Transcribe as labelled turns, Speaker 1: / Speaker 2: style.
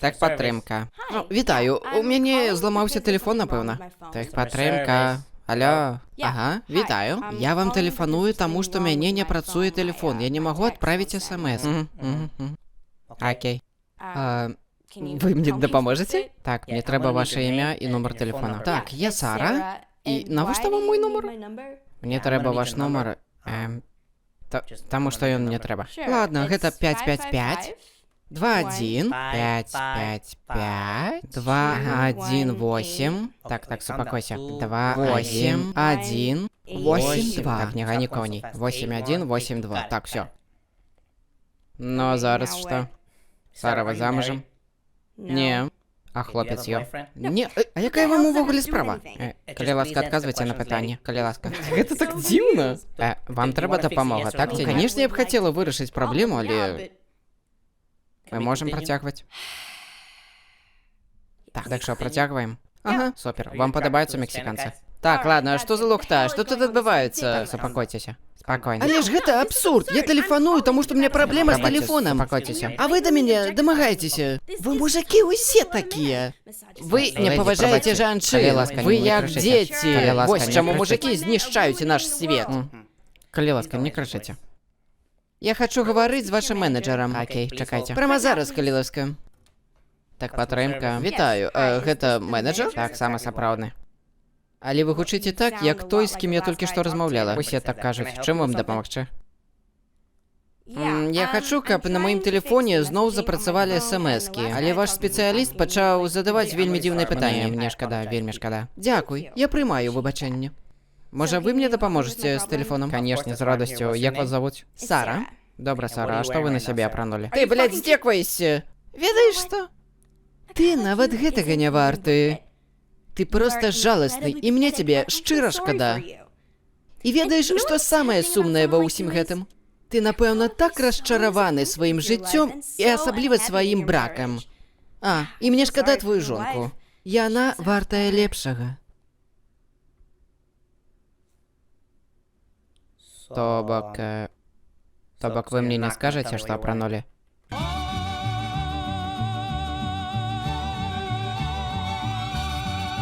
Speaker 1: Техподтримка. Вітаю, у мяне зламаўся тэлефон, напэўна. Техподтримка. Алло. Ага, вітаю. Я вам тэлефаную, таму што мяне не працуе тэлефон. Я не магу адправіць смс. Окей. Вы мне дапаможаце? Так, мне трэба ваше імя і нумар тэлефона. Так, я Сара. І навошта вам мой нумар? Мне трэба ваш нумар. Таму што ён мне трэба. Ладно, гэта 555 21 555 218. Так, супакойся. 281 82. Так, не гони коней. 8182. Так, все. Ну, а зараз што? Сара, вы замужем? Не. А хлопец ё? Не. А якая вам увогуле справа? Калі ласка, адказвайце на пытанне. Калі ласка. Гэта так дзіўна. Вам трэба дапамога, так ці не? Канешне, я б хацела вырашыць праблему, але... Мы можем працягваць. Так што, працягваем? Ага, супер. Вам падабаюцца мексіканцы? Так, ладно, а што за лухта? Што тут адбываецца? Супакойцеся. Спакойна. Але ж гэта абсурд! Я тэлефаную, таму што у меня праблема з тэлефонам. Супакойцеся. А вы да мяне дамагаецеся. Вы мужики усе такія. Вы не паважаеце жанчын. Вы як дзеці. Вось чаму мужики знішчаюць наш свет. Калі ласка, не крычыце. Я хочу гаварыць з вашым менеджерам. Окей, чакайце. Прямо зараз, калі ласка. Так, падтрымка. Вітаю. Гэта менеджер? Так, самы сапраўдны. Але вы гучыце так, як той, з кім я толькі што размаўляла. Усе так кажуць. Чым вам дапамагчы? Я хочу, каб на маім тэлефоне зноў запрацавалі смс-кі. Але ваш спецыяліст пачаў задаваць вельмі дзіўныя пытанні. Мне шкада, вельмі шкада. Дзякуй, я прымаю выбачэнне. Можа, вы мне дапаможаце з тэлефонам? Канешне, з радасцю. Як вас завуць? Сара. Добра, Сара, а што вы на сябе апранулі? Ты, блядь, здзекваешся! Ведаеш што? Ты нават гэтага не варты. Ты проста жаласны, і мне цябе шчыра шкада. І ведаеш, што самае сумнае ва ўсім гэтым? Ты, напэўна, так расчараваны сваім жыццём і асабліва сваім бракам. І мне шкада твою жонку. Яна вартая лепшага. То бок вы мне не скажаце, што апранулі?